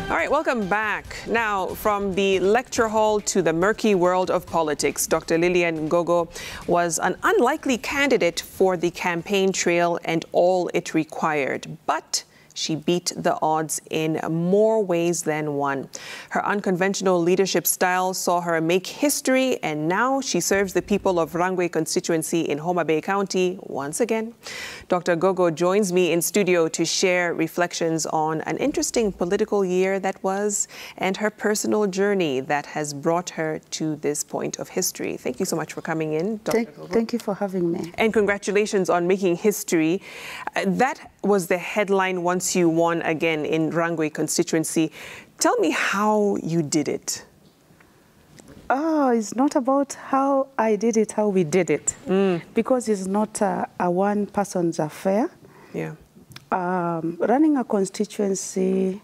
All right, welcome back. Now, from the lecture hall to the murky world of politics, Dr. Lilian Gogo was an unlikely candidate for the campaign trail and all it required, but she beat the odds in more ways than one. Her unconventional leadership style saw her make history, and now she serves the people of Rangwe Constituency in Homa Bay County once again. Dr. Gogo joins me in studio to share reflections on an interesting political year that was and her personal journey that has brought her to this point of history. Thank you so much for coming in, Dr. Gogo. Thank you for having me. And congratulations on making history. That was the headline once you won again in Rangwe Constituency. Tell me how you did it. Oh, it's not about how I did it, how we did it. Because it's not a one person's affair. Yeah. Running a constituency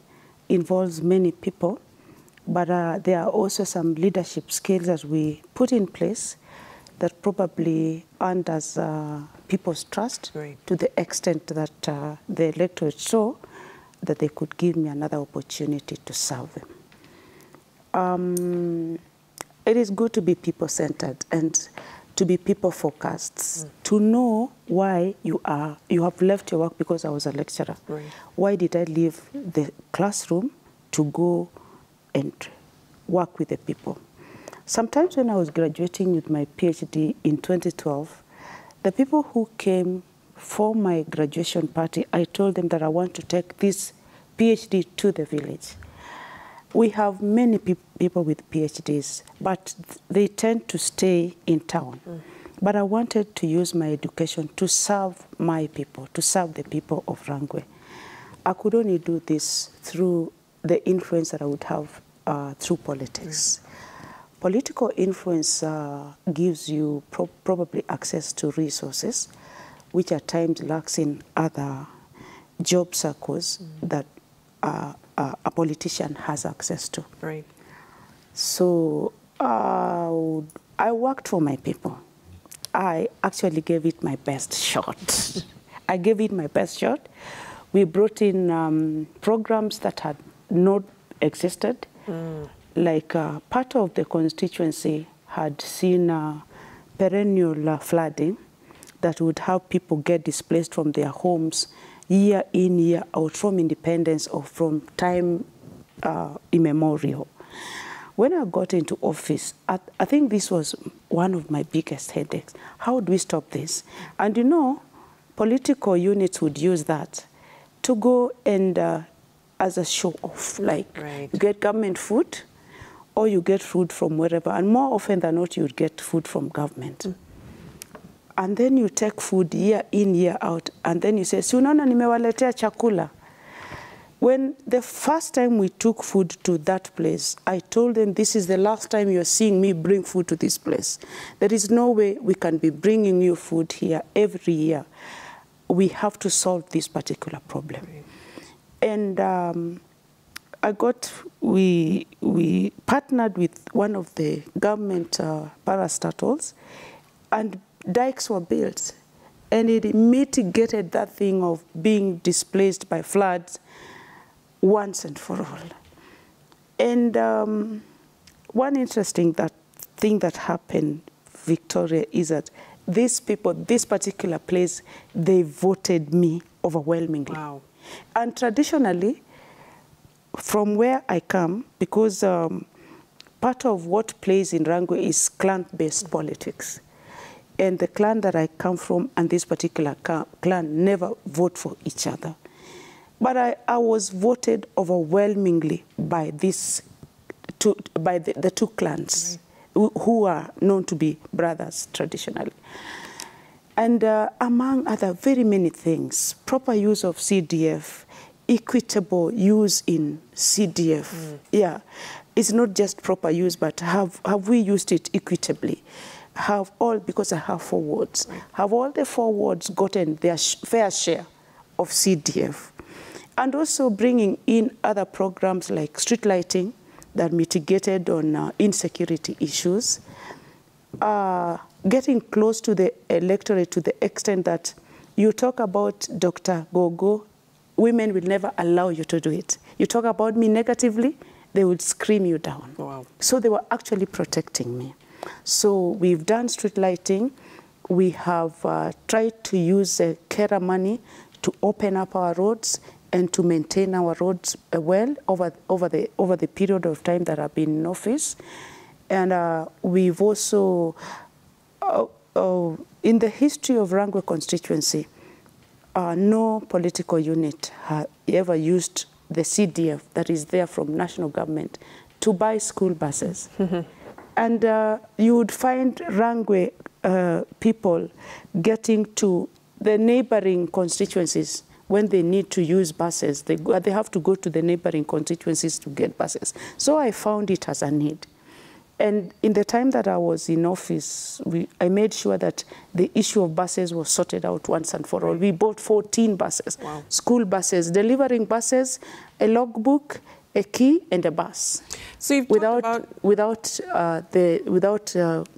involves many people, but there are also some leadership skills that we put in place that probably earned us people's trust, right, to the extent that the electorate saw that they could give me another opportunity to serve them. It is good to be people-centered and to be people-focused, to know why you have left your work. Because I was a lecturer. Right. Why did I leave the classroom to go and work with the people? Sometimes when I was graduating with my PhD in 2012, the people who came for my graduation party, I told them that I want to take this PhD to the village. We have many people with PhDs, but they tend to stay in town. But I wanted to use my education to serve my people, to serve the people of Rangwe. I could only do this through the influence that I would have through politics. Political influence gives you probably access to resources, which at times lacks in other job circles that a politician has access to. Right. So I worked for my people. I actually gave it my best shot. I gave it my best shot. We brought in programs that had not existed. Like part of the constituency had seen perennial flooding that would have people get displaced from their homes year in, year out, from independence or from time immemorial. When I got into office, I think this was one of my biggest headaches. How do we stop this? And you know, political units would use that to go and, as a show-off, like you get government food, or you get food from wherever, and more often than not, you would get food from government. And then you take food year in, year out, and then you say, si unaona nimewaletea chakula. When the first time we took food to that place, I told them, this is the last time you're seeing me bring food to this place. There is no way we can be bringing you food here every year. We have to solve this particular problem. And we partnered with one of the government parastatals, and dikes were built, and it mitigated that thing of being displaced by floods once and for all. And one interesting thing that happened, Victoria, is that these people, this particular place, they voted me overwhelmingly. Wow. And traditionally, from where I come, because part of what plays in Rangwe is clan-based politics. And the clan that I come from and this particular clan never vote for each other. But I was voted overwhelmingly by the two clans who are known to be brothers traditionally. And among other very many things, proper use of CDF, equitable use in CDF. Yeah, it's not just proper use, but have we used it equitably? Have all, because I have 4 wards, have all the 4 wards gotten their fair share of CDF? And also bringing in other programs like street lighting that mitigated on insecurity issues, getting close to the electorate to the extent that you talk about Dr. Gogo, women will never allow you to do it. You talk about me negatively, they would scream you down. Wow. So they were actually protecting me. So we've done street lighting. We have tried to use carer money to open up our roads and to maintain our roads well over the period of time that I've been in office. And we've also, in the history of Rangwe Constituency, no political unit has ever used the CDF that is there from national government to buy school buses. And you would find Rangwe people getting to the neighboring constituencies when they need to use buses. They have to go to the neighboring constituencies to get buses. So I found it as a need. And in the time that I was in office, I made sure that the issue of buses was sorted out once and for all. We bought 14 buses, wow, school buses, delivering buses, a logbook, a key, and a bus. So you've without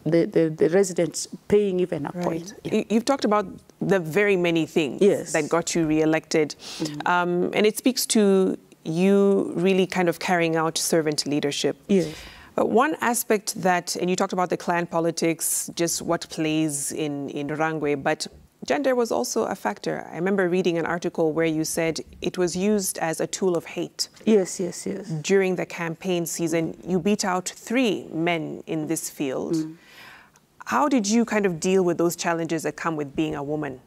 the residents paying even a point. Yeah. You've talked about the very many things, yes, that got you re-elected. And it speaks to you really kind of carrying out servant leadership. Yes. But one aspect that, and you talked about the clan politics, just what plays in Rangwe, but gender was also a factor. I remember reading an article where you said it was used as a tool of hate. Yes, yes, yes. During the campaign season, you beat out 3 men in this field. How did you kind of deal with those challenges that come with being a woman?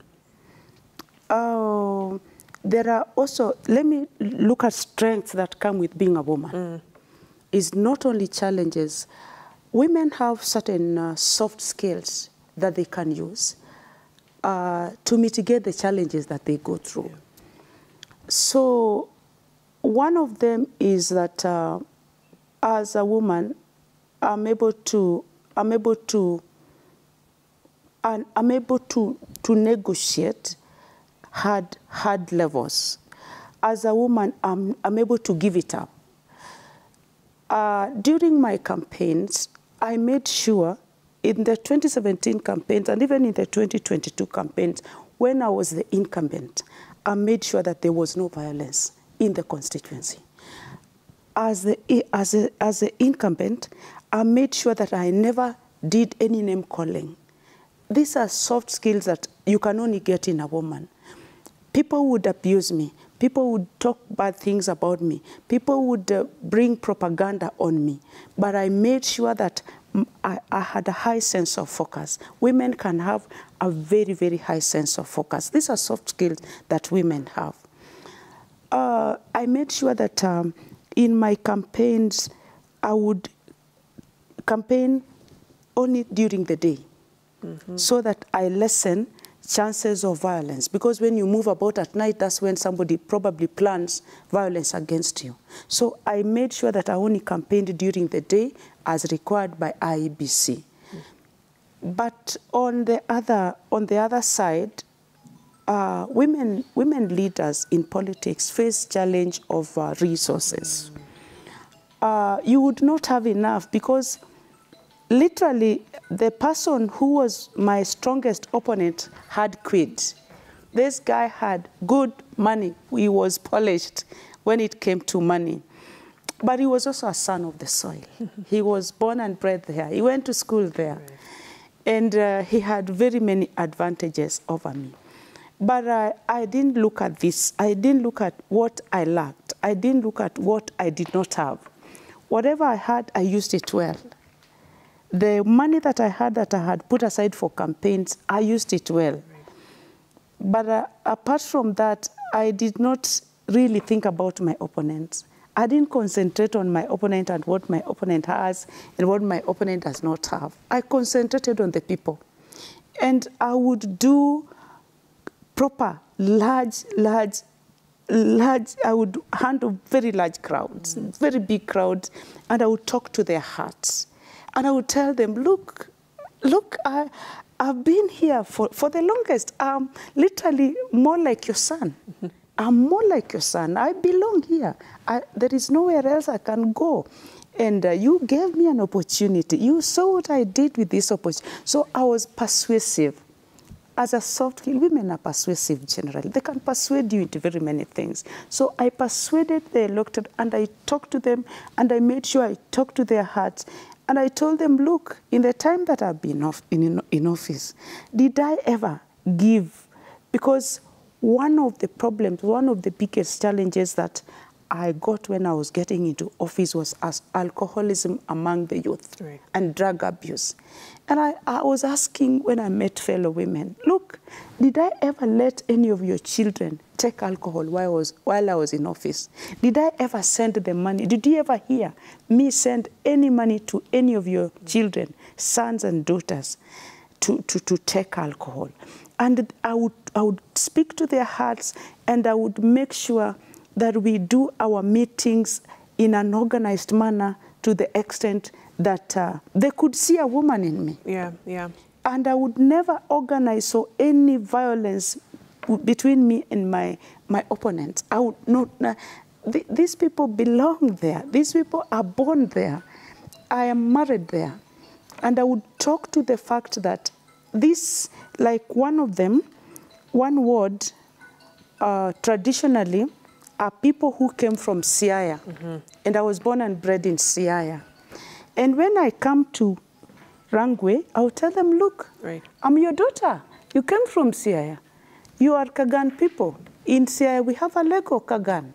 There are also, let me look at strengths that come with being a woman. Is not only challenges. Women have certain soft skills that they can use to mitigate the challenges that they go through. Yeah. So one of them is that as a woman, I'm able to negotiate hard levels. As a woman, I'm able to give it up. During my campaigns, I made sure in the 2017 campaigns and even in the 2022 campaigns, when I was the incumbent, I made sure that there was no violence in the constituency. As the incumbent, I made sure that I never did any name calling. These are soft skills that you can only get in a woman. People would abuse me. People would talk bad things about me. People would bring propaganda on me. But I made sure that I had a high sense of focus. Women can have a very, very high sense of focus. These are soft skills that women have. I made sure that in my campaigns, I would campaign only during the day, so that I lessen chances of violence, because when you move about at night, that's when somebody probably plans violence against you. So I made sure that I only campaigned during the day as required by IEBC. But on the other side, women leaders in politics face challenge of resources. You would not have enough because literally, the person who was my strongest opponent had quit. This guy had good money. He was polished when it came to money. But he was also a son of the soil. He was born and bred there. He went to school there. Right. And he had very many advantages over me. But I didn't look at this. I didn't look at what I lacked. I didn't look at what I did not have. Whatever I had, I used it well. The money that I had put aside for campaigns, I used it well. But apart from that, I did not really think about my opponents. I didn't concentrate on my opponent and what my opponent has and what my opponent does not have. I concentrated on the people. And I would do proper, large, I would handle very large crowds, very big crowds, and I would talk to their hearts. And I would tell them, look, I've been here for the longest. I'm literally more like your son. I'm more like your son. I belong here. There is nowhere else I can go. And you gave me an opportunity. You saw what I did with this opportunity. So I was persuasive. as a soft skill, women are persuasive generally. They can persuade you into very many things. So I persuaded the electorate, and I talked to them, and I made sure I talked to their hearts. And I told them, look, in the time that I've been in office, did I ever give? Because one of the problems, one of the biggest challenges that I got when I was getting into office was alcoholism among the youth, right, and drug abuse. And I was asking when I met fellow women, look, did I ever let any of your children take alcohol while I was in office? Did I ever send them money? Did you ever hear me send any money to any of your children, sons and daughters, to take alcohol? And I would speak to their hearts, and I would make sure that we do our meetings in an organized manner to the extent that they could see a woman in me. Yeah, yeah. And I would never organize so any violence between me and my opponents. I would not. These people belong there. These people are born there. I am married there. And I would talk to the fact that this, like one of them, one ward, traditionally, are people who came from Siaya. Mm-hmm. And I was born and bred in Siaya. And when I come to Rangwe, I will tell them, look, right, I'm your daughter. You came from Siaya. You are Kagan people. In Siaya, we have a Lego Kagan.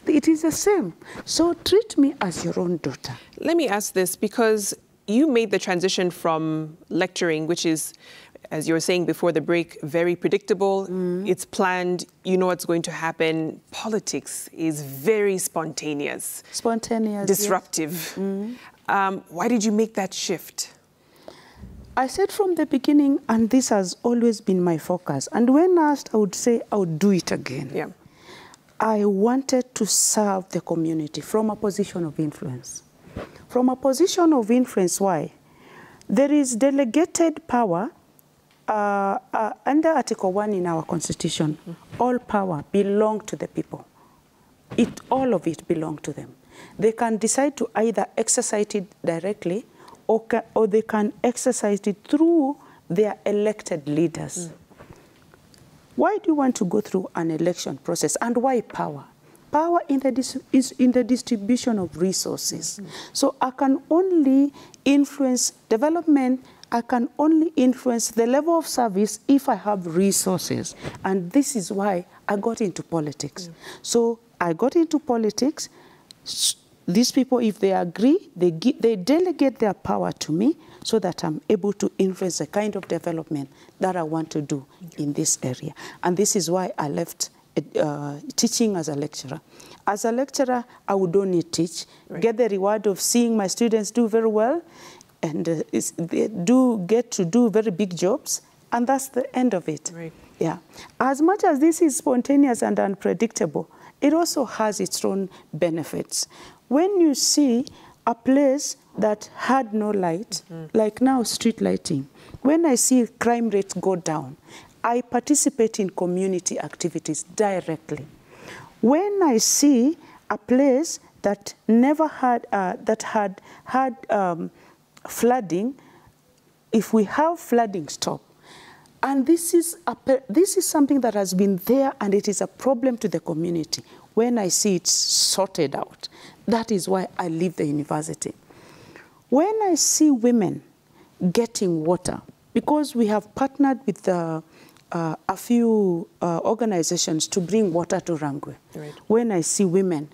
It is the same. So treat me as your own daughter. Let me ask this, because you made the transition from lecturing, which is, as you were saying before the break, very predictable. It's planned. You know what's going to happen. Politics is very spontaneous. Spontaneous. Disruptive. Yes. Why did you make that shift? I said from the beginning, and this has always been my focus, and when asked, I would say I would do it again. Yeah. I wanted to serve the community from a position of influence. From a position of influence, why? There is delegated power under Article 1 in our Constitution. All power belongs to the people. All of it belongs to them. They can decide to either exercise it directly or they can exercise it through their elected leaders. Why do you want to go through an election process, and why power? Power is in the distribution of resources. So I can only influence development, I can only influence the level of service if I have resources. And this is why I got into politics. So I got into politics. These people, if they agree, they delegate their power to me so that I'm able to influence the kind of development that I want to do in this area. And this is why I left teaching as a lecturer. As a lecturer, I would only teach, get the reward of seeing my students do very well, and they get to do very big jobs, and that's the end of it. Right. Yeah. As much as this is spontaneous and unpredictable, it also has its own benefits. When you see a place that had no light, like now street lighting, when I see crime rates go down, I participate in community activities directly. When I see a place that never had, flooding, if we have flooding, stop. And this is something that has been there, and it is a problem to the community. When I see it sorted out, that is why I leave the university. When I see women getting water, because we have partnered with a few organizations to bring water to Rangwe. Right. When I see women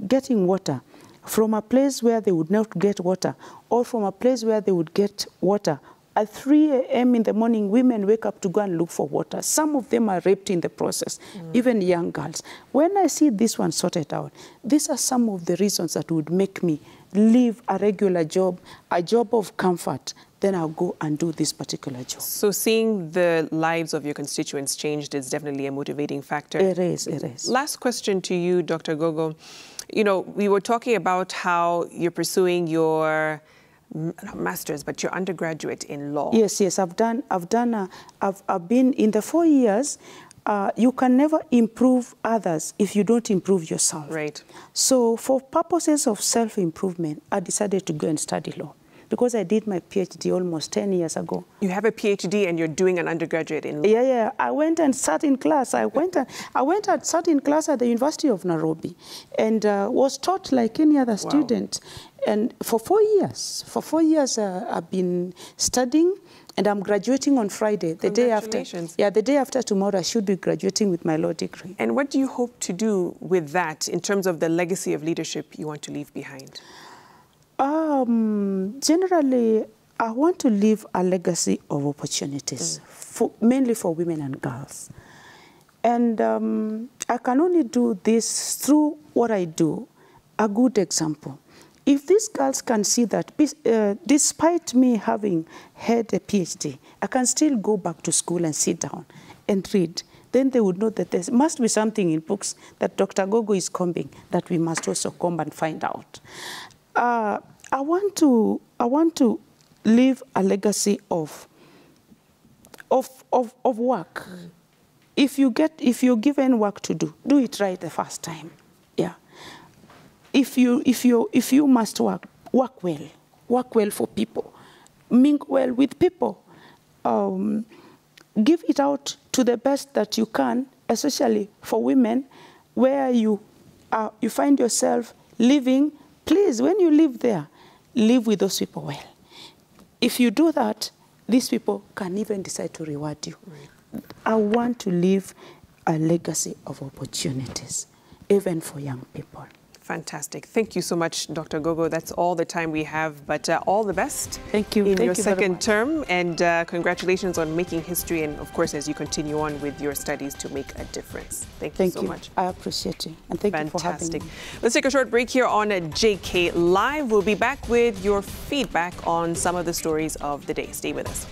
getting water from a place where they would not get water, or from a place where they would get water, at 3 a.m. in the morning, women wake up to go and look for water. Some of them are raped in the process, even young girls. When I see this one sorted out, these are some of the reasons that would make me leave a regular job, a job of comfort, then I'll go and do this particular job. So seeing the lives of your constituents changed is definitely a motivating factor. It is, it is. Last question to you, Dr. Gogo. You know, we were talking about how you're pursuing your not master's, but your undergraduate in law. Yes, yes, I've been in the 4 years. You can never improve others if you don't improve yourself. Right. So for purposes of self-improvement, I decided to go and study law. because I did my PhD almost 10 years ago. You have a PhD and you're doing an undergraduate in... Yeah. I went and sat in class. I went and sat in class at the University of Nairobi and was taught like any other student. And for 4 years, I've been studying. And I'm graduating on Friday, the day after. Yeah, the day after tomorrow, I should be graduating with my law degree. And what do you hope to do with that in terms of the legacy of leadership you want to leave behind? Generally, I want to leave a legacy of opportunities, mainly for women and girls. And I can only do this through what I do, a good example. If these girls can see that, despite me having had a PhD, I can still go back to school and sit down and read, then they would know that there must be something in books that Dr. Gogo is combing that we must also comb and find out. I want to leave a legacy of work. If you're given work to do it right the first time. Yeah. If you must work well for people, mingle well with people, give it out to the best that you can, especially for women, where you find yourself living. Please, when you live there, live with those people well. If you do that, these people can even decide to reward you. Right. I want to leave a legacy of opportunities, even for young people. Fantastic. Thank you so much, Dr. Gogo. That's all the time we have, but all the best. Thank you. In your second term, and congratulations on making history, and of course, as you continue on with your studies to make a difference. Thank you so much. I appreciate you, and thank you for having me. Let's take a short break here on JK Live. We'll be back with your feedback on some of the stories of the day. Stay with us.